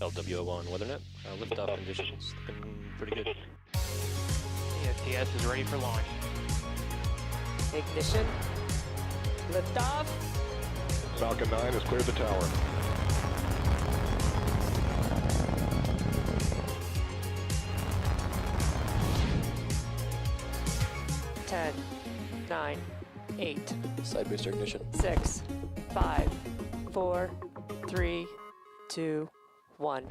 LWO1 WeatherNet. Liftoff conditions looking pretty good. ESTS is ready for launch. Ignition. Liftoff. Falcon 9 has cleared the tower. Ten, 9, 8, Side booster ignition. 6, 5, 4, 3, 2, 1.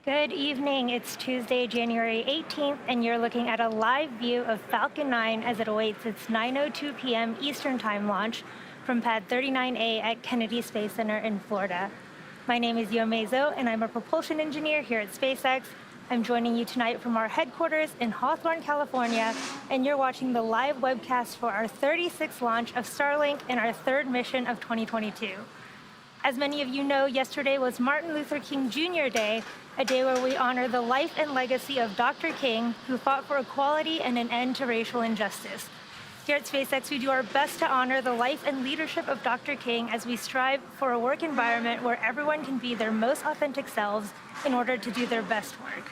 Good evening. It's Tuesday, January 18th, and you're looking at a live view of Falcon 9 as it awaits its 9:02 p.m. Eastern Time launch from Pad 39A at Kennedy Space Center in Florida. My name is Yo Mezo, and I'm a propulsion engineer here at SpaceX. I'm joining you tonight from our headquarters in Hawthorne, California, and you're watching the live webcast for our 36th launch of Starlink and our third mission of 2022. As many of you know, yesterday was Martin Luther King Jr. Day, a day where we honor the life and legacy of Dr. King, who fought for equality and an end to racial injustice. Here at SpaceX, we do our best to honor the life and leadership of Dr. King as we strive for a work environment where everyone can be their most authentic selves in order to do their best work.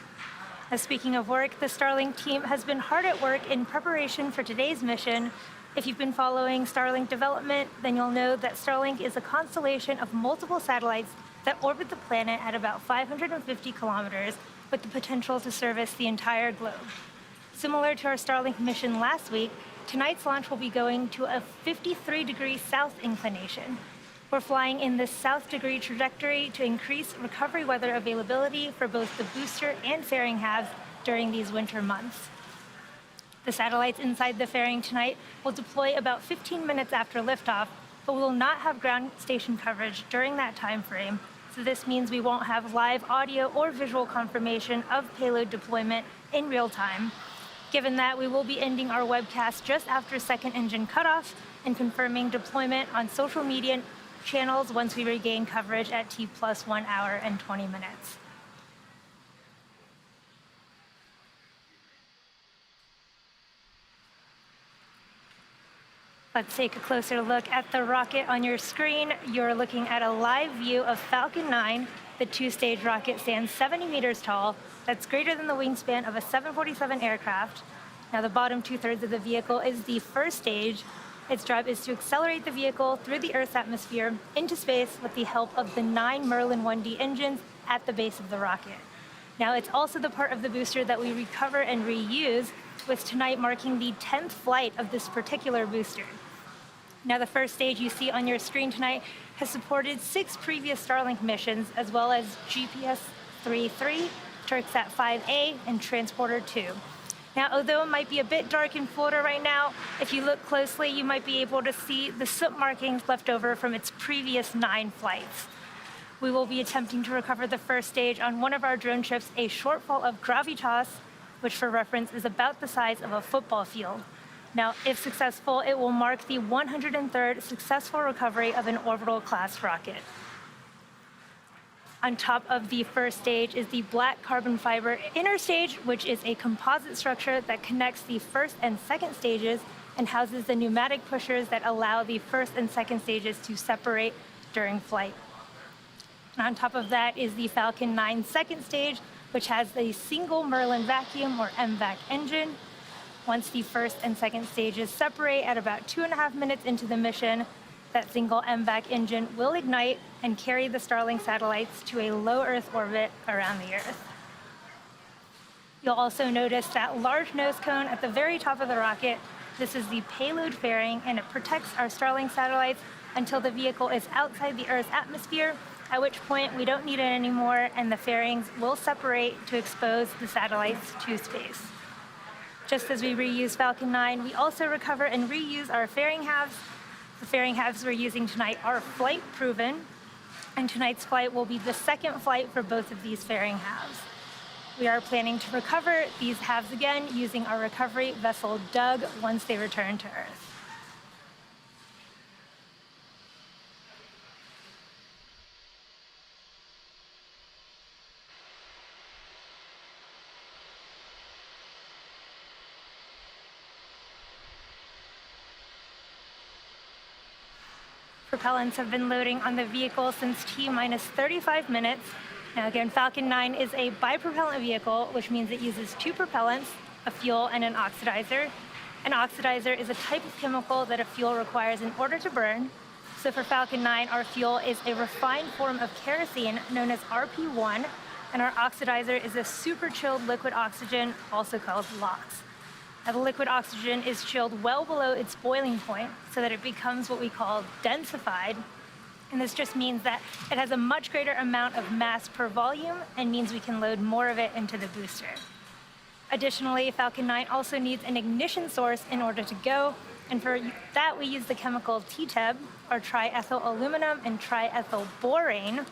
Now, speaking of work, the Starlink team has been hard at work in preparation for today's mission. If you've been following Starlink development, then you'll know that Starlink is a constellation of multiple satellites that orbit the planet at about 550 kilometers with the potential to service the entire globe. Similar to our Starlink mission last week, tonight's launch will be going to a 53-degree south inclination. We're flying in this south degree trajectory to increase recovery weather availability for both the booster and fairing halves during these winter months. The satellites inside the fairing tonight will deploy about 15 minutes after liftoff, but we will not have ground station coverage during that time frame. So this means we won't have live audio or visual confirmation of payload deployment in real time. Given that, we will be ending our webcast just after second engine cutoff and confirming deployment on social media channels once we regain coverage at T+1 hour and 20 minutes. Let's take a closer look at the rocket on your screen. You're looking at a live view of Falcon 9. The two-stage rocket stands 70 meters tall. That's greater than the wingspan of a 747 aircraft. Now, the bottom two-thirds of the vehicle is the first stage. Its job is to accelerate the vehicle through the Earth's atmosphere into space with the help of the 9 Merlin 1D engines at the base of the rocket. Now, it's also the part of the booster that we recover and reuse, with tonight marking the 10th flight of this particular booster. Now, the first stage you see on your screen tonight has supported 6 previous Starlink missions, as well as GPS 3.3, Turksat 5A, and Transporter 2. Now, although it might be a bit dark in Florida right now, if you look closely, you might be able to see the soot markings left over from its previous 9 flights. We will be attempting to recover the first stage on one of our drone ships, a shortfall of gravitas, which for reference is about the size of a football field. Now, if successful, it will mark the 103rd successful recovery of an orbital class rocket. On top of the first stage is the black carbon fiber inner stage, which is a composite structure that connects the first and second stages and houses the pneumatic pushers that allow the first and second stages to separate during flight. And on top of that is the Falcon 9 second stage, which has a single Merlin vacuum or MVAC engine. Once the first and second stages separate at about 2.5 minutes into the mission, that single MVAC engine will ignite and carry the Starlink satellites to a low Earth orbit around the Earth. You'll also notice that large nose cone at the very top of the rocket. This is the payload fairing, and it protects our Starlink satellites until the vehicle is outside the Earth's atmosphere, at which point we don't need it anymore, and the fairings will separate to expose the satellites to space. Just as we reuse Falcon 9, we also recover and reuse our fairing halves. The fairing halves we're using tonight are flight proven, and tonight's flight will be the second flight for both of these fairing halves. We are planning to recover these halves again using our recovery vessel Doug once they return to Earth. Propellants have been loading on the vehicle since T-minus 35 minutes. Now again, Falcon 9 is a bipropellant vehicle, which means it uses 2 propellants, a fuel and an oxidizer. An oxidizer is a type of chemical that a fuel requires in order to burn. So for Falcon 9, our fuel is a refined form of kerosene known as RP1, and our oxidizer is a super chilled liquid oxygen, also called LOX. Now, the liquid oxygen is chilled well below its boiling point so that it becomes what we call densified. And this just means that it has a much greater amount of mass per volume and means we can load more of it into the booster. Additionally, Falcon 9 also needs an ignition source in order to go, and for that we use the chemical TTEB, or triethyl aluminum and triethyl borane.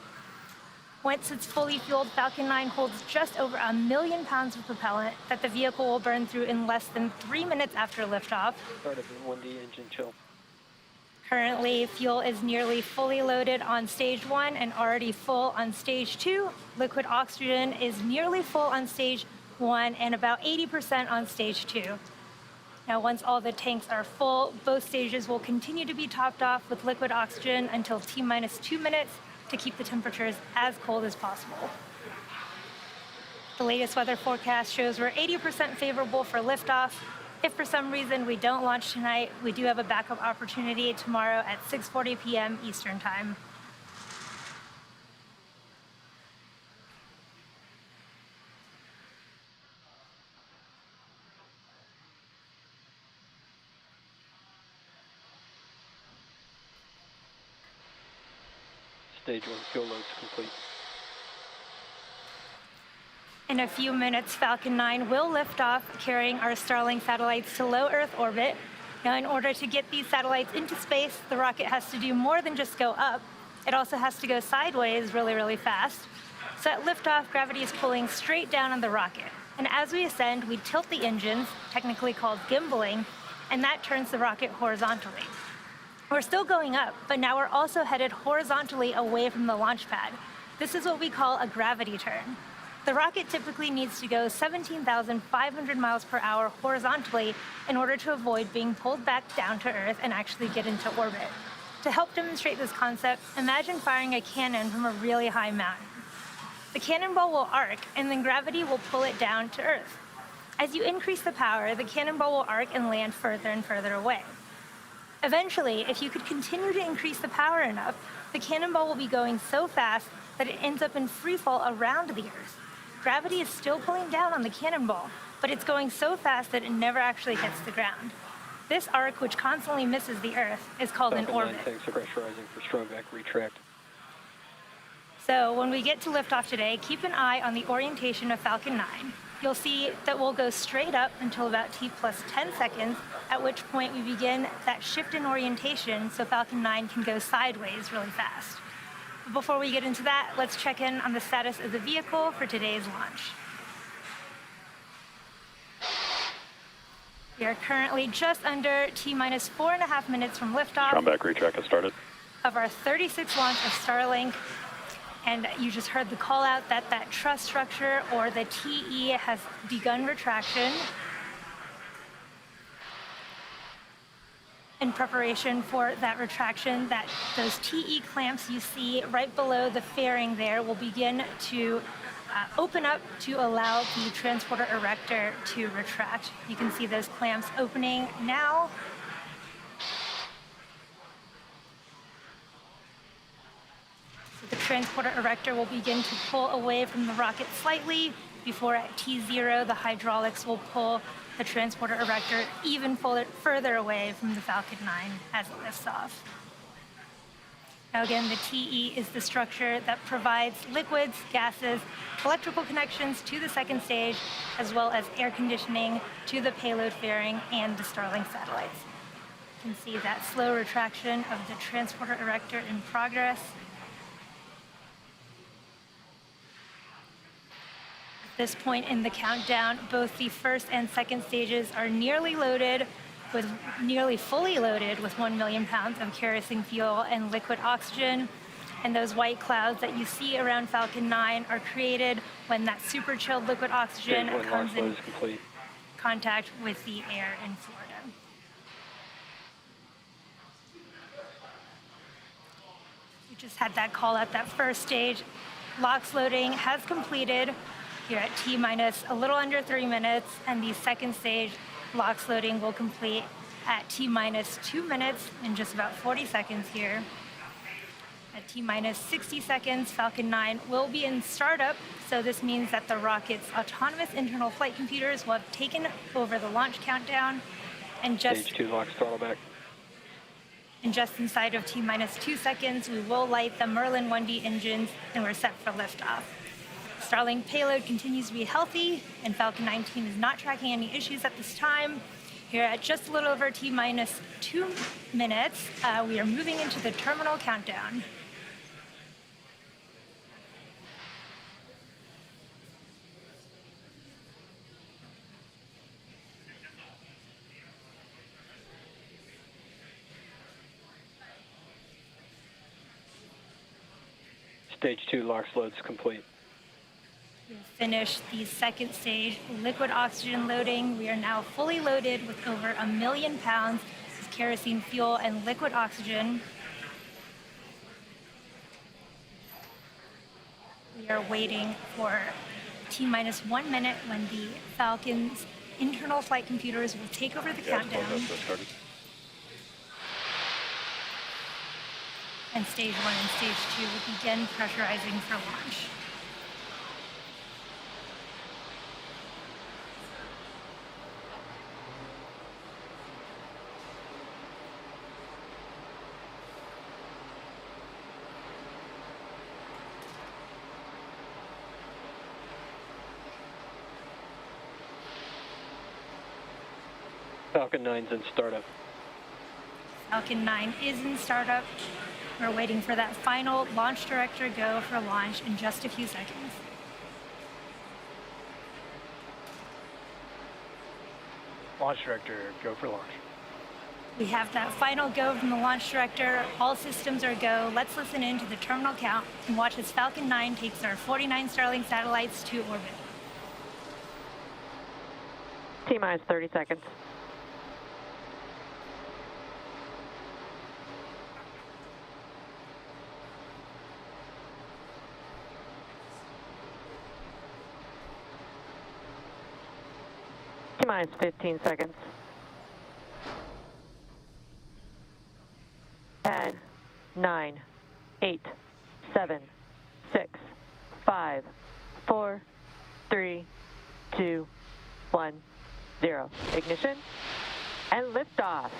Once it's fully fueled, Falcon 9 holds just over 1 million pounds of propellant that the vehicle will burn through in less than 3 minutes after liftoff. Started the 1D engine chill. Currently, fuel is nearly fully loaded on stage 1 and already full on stage 2. Liquid oxygen is nearly full on stage 1 and about 80% on stage 2. Now, once all the tanks are full, both stages will continue to be topped off with liquid oxygen until T-minus 2 minutes to keep the temperatures as cold as possible. The latest weather forecast shows we're 80% favorable for liftoff. If for some reason we don't launch tonight, we do have a backup opportunity tomorrow at 6:40 p.m. Eastern Time. Stage 1 fuel load's complete. In a few minutes, Falcon 9 will lift off, carrying our Starlink satellites to low Earth orbit. Now, in order to get these satellites into space, the rocket has to do more than just go up. It also has to go sideways really, really fast. So at liftoff, gravity is pulling straight down on the rocket. And as we ascend, we tilt the engines, technically called gimbaling, and that turns the rocket horizontally. We're still going up, but now we're also headed horizontally away from the launch pad. This is what we call a gravity turn. The rocket typically needs to go 17,500 miles per hour horizontally in order to avoid being pulled back down to Earth and actually get into orbit. To help demonstrate this concept, imagine firing a cannon from a really high mountain. The cannonball will arc, and then gravity will pull it down to Earth. As you increase the power, the cannonball will arc and land further and further away. Eventually, if you could continue to increase the power enough, the cannonball will be going so fast that it ends up in free fall around the Earth. Gravity is still pulling down on the cannonball, but it's going so fast that it never actually hits the ground. This arc, which constantly misses the Earth, is called an orbit. Tanks are pressurizing for strobe-back retract. So when we get to liftoff today, keep an eye on the orientation of Falcon 9. You'll see that we'll go straight up until about T plus 10 seconds, at which point we begin that shift in orientation so Falcon 9 can go sideways really fast. But before we get into that, let's check in on the status of the vehicle for today's launch. We are currently just under T-minus 4.5 minutes from liftoff. Strobe-back retract has started. Of our 36th launch of Starlink. And you just heard the call out that that truss structure, or the TE, has begun retraction. In preparation for that retraction, those TE clamps you see right below the fairing there will begin to open up to allow the transporter erector to retract. You can see those clamps opening now. The transporter erector will begin to pull away from the rocket slightly before at T0 the hydraulics will pull the transporter erector even further away from the Falcon 9 as it lifts off. Now again, the TE is the structure that provides liquids, gases, electrical connections to the second stage, as well as air conditioning to the payload fairing and the Starlink satellites. You can see that slow retraction of the transporter erector in progress. At this point in the countdown, both the first and second stages are nearly fully loaded with 1 million pounds of kerosene fuel and liquid oxygen. And those white clouds that you see around Falcon 9 are created when that super chilled liquid oxygen comes in contact with the air in Florida. We just had that call at that first stage. LOX loading has completed here at T-minus a little under 3 minutes, and the second stage LOX loading will complete at T-minus 2 minutes in just about 40 seconds here. At T-minus 60 seconds, Falcon 9 will be in startup, so this means that the rocket's autonomous internal flight computers will have taken over the launch countdown, and Stage 2 locks throttle back. just inside of T-minus 2 seconds, we will light the Merlin 1D engines, and we're set for liftoff. Starlink payload continues to be healthy, and Falcon 9 team is not tracking any issues at this time. Here at just a little over T-minus 2 minutes, we are moving into the terminal countdown. Stage 2 locks loads complete. We've finished the second stage liquid oxygen loading. We are now fully loaded with over 1 million pounds of kerosene fuel and liquid oxygen. We are waiting for T-minus 1 minute when the Falcon's internal flight computers will take over the countdown. And stage 1 and stage 2 will begin pressurizing for launch. Falcon 9's in startup. Falcon 9 is in startup. We're waiting for that final launch director go for launch in just a few seconds. Launch director, go for launch. We have that final go from the launch director. All systems are go. Let's listen in to the terminal count and watch as Falcon 9 takes our 49 Starlink satellites to orbit. T-minus 30 seconds. T-minus 15 seconds. 10, 9, 8, 7, 6, 5, 4, 3, 2, 1, 0. Ignition and liftoff.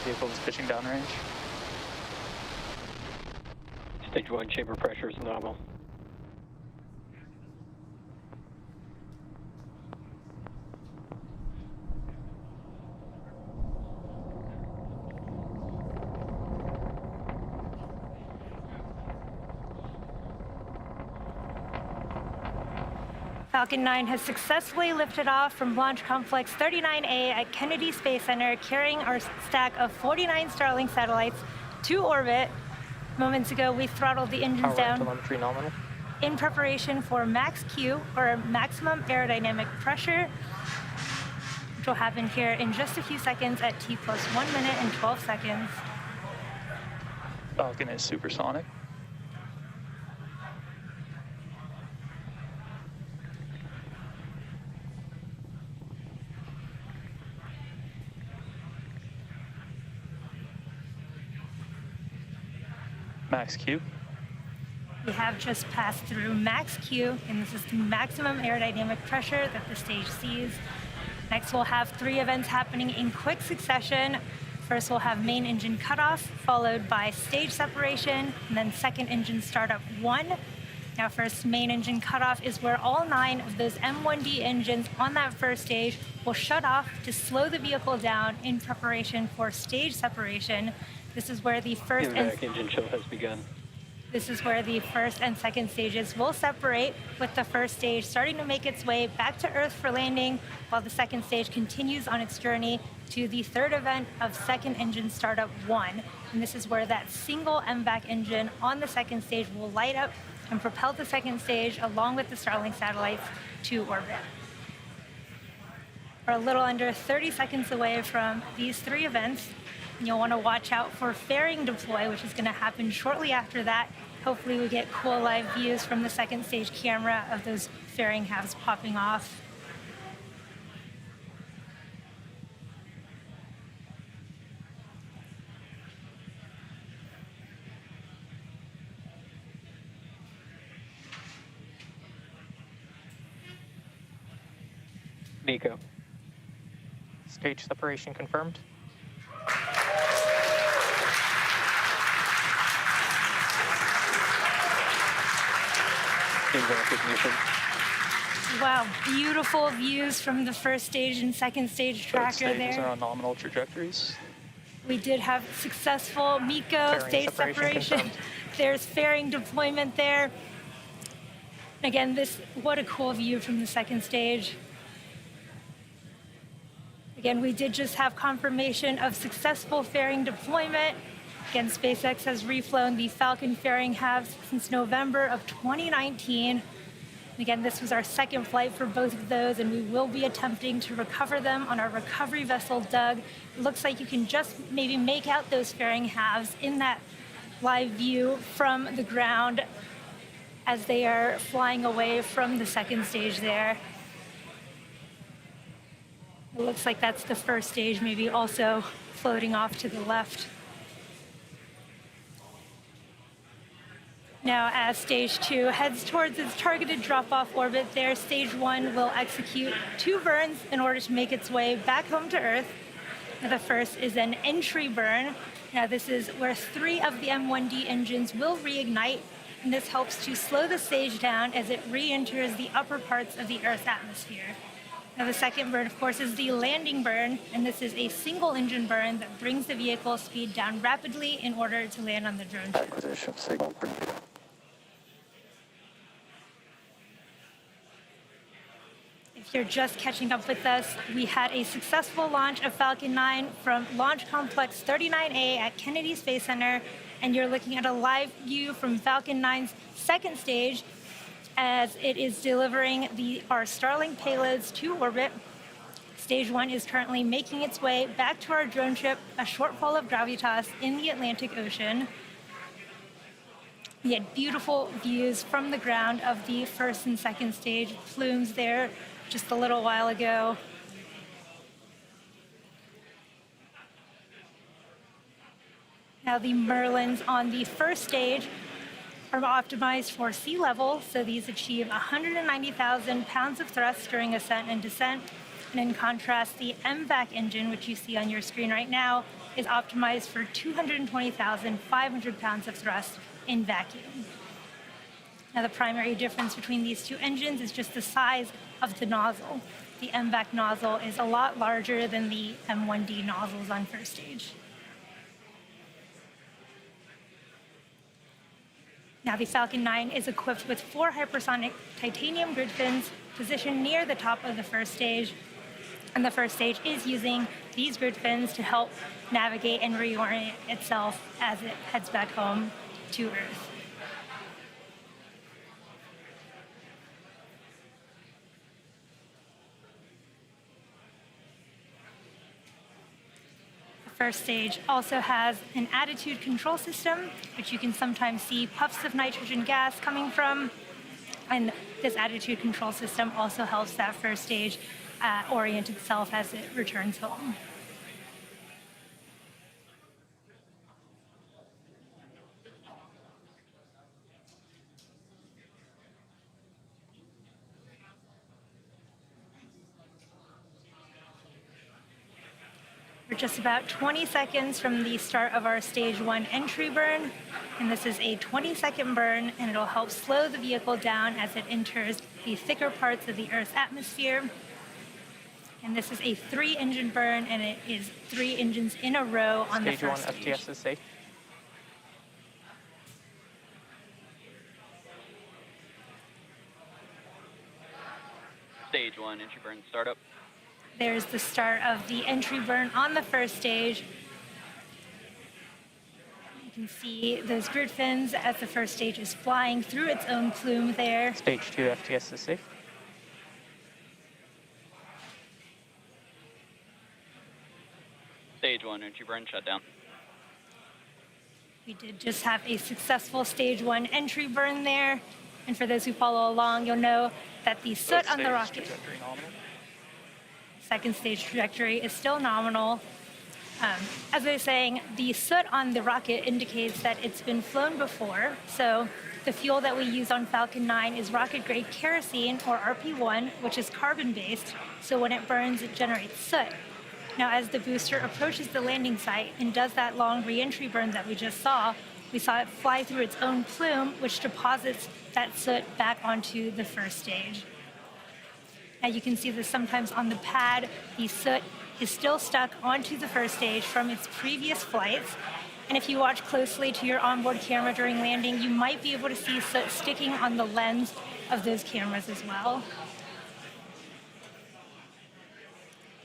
Vehicle is pitching downrange. Stage 1 chamber pressure is nominal. Falcon 9 has successfully lifted off from Launch Complex 39A at Kennedy Space Center, carrying our stack of 49 Starlink satellites to orbit. Moments ago, we throttled the engines down Telemetry nominal. in preparation for max Q, or maximum aerodynamic pressure, which will happen here in just a few seconds at T plus 1 minute and 12 seconds. Falcon is supersonic. Max Q. We have just passed through max Q, and this is the maximum aerodynamic pressure that the stage sees. Next, we'll have 3 events happening in quick succession. First, we'll have main engine cutoff, followed by stage separation, and then second engine startup 1. Now, first main engine cutoff is where all 9 of those M1D engines on that first stage will shut off to slow the vehicle down in preparation for stage separation. This is where the first engine chill has begun. This is where the first and second stages will separate, with the first stage starting to make its way back to Earth for landing, while the second stage continues on its journey to the third event of second engine startup 1. And this is where that single MVAC engine on the second stage will light up and propel the second stage along with the Starlink satellites to orbit. We're a little under 30 seconds away from these 3 events. You'll want to watch out for fairing deploy, which is going to happen shortly after that. Hopefully we get cool live views from the second stage camera of those fairing halves popping off. Nico. Stage separation confirmed. In recognition. Wow, beautiful views from the first stage and second stage Both tracker stages are there. on nominal trajectories. We did have successful MECO Fairing stage separation separation. confirmed. There's fairing deployment there. Again, what a cool view from the second stage. Again, we did just have confirmation of successful fairing deployment. Again, SpaceX has reflown the Falcon fairing halves since November of 2019. Again, this was our second flight for both of those, and we will be attempting to recover them on our recovery vessel, Doug. It looks like you can just maybe make out those fairing halves in that live view from the ground as they are flying away from the second stage there. It looks like that's the first stage, maybe also floating off to the left. Now, as stage 2 heads towards its targeted drop-off orbit there, stage 1 will execute 2 burns in order to make its way back home to Earth. Now, the first is an entry burn. Now, this is where 3 of the M1D engines will reignite, and this helps to slow the stage down as it re-enters the upper parts of the Earth's atmosphere. Now, the second burn, of course, is the landing burn, and this is a single engine burn that brings the vehicle speed down rapidly in order to land on the drone ship. Acquisition signal. If you're just catching up with us, we had a successful launch of Falcon 9 from Launch Complex 39A at Kennedy Space Center, and you're looking at a live view from Falcon 9's second stage as it is delivering our Starlink payloads to orbit. Stage 1 is currently making its way back to our drone ship, a shortfall of gravitas in the Atlantic Ocean. We had beautiful views from the ground of the first and second stage plumes there just a little while ago. Now, the Merlins on the first stage are optimized for sea level, so these achieve 190,000 pounds of thrust during ascent and descent. And in contrast, the MVAC engine, which you see on your screen right now, is optimized for 220,500 pounds of thrust in vacuum. Now, the primary difference between these two engines is just the size of the nozzle. The MVAC nozzle is a lot larger than the M1D nozzles on first stage. Now, the Falcon 9 is equipped with 4 hypersonic titanium grid fins positioned near the top of the first stage. And the first stage is using these grid fins to help navigate and reorient itself as it heads back home to Earth. First stage also has an attitude control system, which you can sometimes see puffs of nitrogen gas coming from. And this attitude control system also helps that first stage orient itself as it returns home. We're just about 20 seconds from the start of our stage 1 entry burn, and this is a 20-second burn, and it'll help slow the vehicle down as it enters the thicker parts of the Earth's atmosphere. And this is a 3-engine burn, and it is 3 engines in a row on the Stage 1 first stage. FTS is safe. Stage 1 entry burn startup. There's the start of the entry burn on the first stage. You can see those grid fins as the first stage is flying through its own plume there. Stage 2 FTS is safe. Stage 1 entry burn shut down. We did just have a successful stage 1 entry burn there. And for those who follow along, you'll know that the soot Both on the stages rocket, trajectory nominal. second stage trajectory, is still nominal. As I was saying, the soot on the rocket indicates that it's been flown before. So the fuel that we use on Falcon 9 is rocket-grade kerosene, or RP1, which is carbon-based. So when it burns, it generates soot. Now, as the booster approaches the landing site and does that long re-entry burn that we saw it fly through its own plume, which deposits that soot back onto the first stage. Now, you can see this sometimes on the pad. The soot is still stuck onto the first stage from its previous flights. And if you watch closely to your onboard camera during landing, you might be able to see soot sticking on the lens of those cameras as well.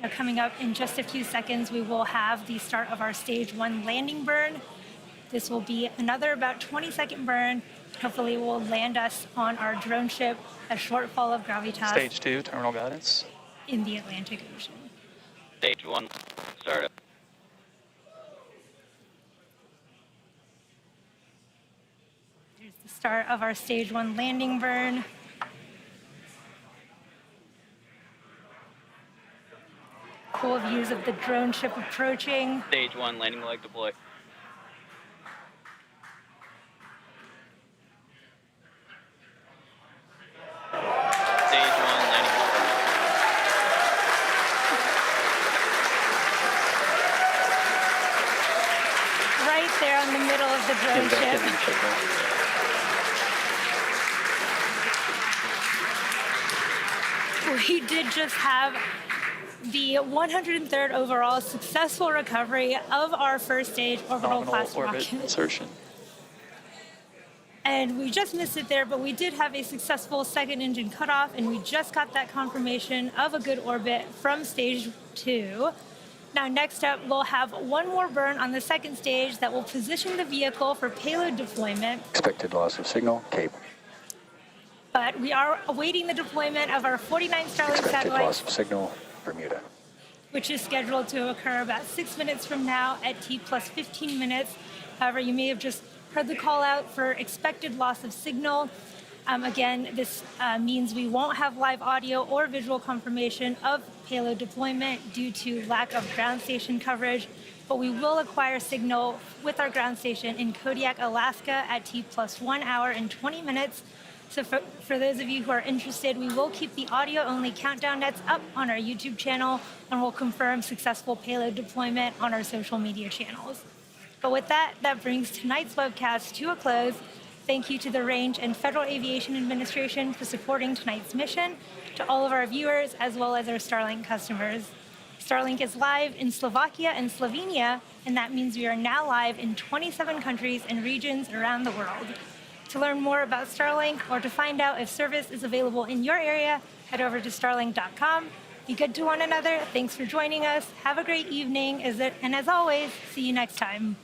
Now, coming up in just a few seconds, we will have the start of our Stage 1 landing burn. This will be another about 20-second burn. Hopefully, it will land us on our drone ship, a short fall of gravitas. Stage 2, terminal guidance. In the Atlantic Ocean. Stage 1, startup. Here's the start of our Stage 1 landing burn. Cool views of the drone ship approaching. Stage 1, landing leg deploy. Stage 1, landing confirmed. Right there in the middle of the drone ship. We did just have the 103rd overall successful recovery of our first stage orbital class orbit rocket. insertion. And we just missed it there, but we did have a successful second engine cutoff, and we just got that confirmation of a good orbit from stage 2. Now, next up, we'll have one more burn on the second stage that will position the vehicle for payload deployment. Expected loss of signal, Cape. But we are awaiting the deployment of our 49 Starlink Expected loss satellites, of signal, Bermuda. which is scheduled to occur about 6 minutes from now at T plus 15 minutes. However, you may have just heard the call out for expected loss of signal. Again, this means we won't have live audio or visual confirmation of payload deployment due to lack of ground station coverage, but we will acquire signal with our ground station in Kodiak, Alaska at T plus 1 hour and 20 minutes. So for those of you who are interested, we will keep the audio-only countdown nets up on our YouTube channel, and we'll confirm successful payload deployment on our social media channels. But with that, that brings tonight's webcast to a close. Thank you to the Range and Federal Aviation Administration for supporting tonight's mission, to all of our viewers, as well as our Starlink customers. Starlink is live in Slovakia and Slovenia, and that means we are now live in 27 countries and regions around the world. To learn more about Starlink or to find out if service is available in your area, head over to starlink.com. Be good to one another. Thanks for joining us. Have a great evening. And as always, see you next time.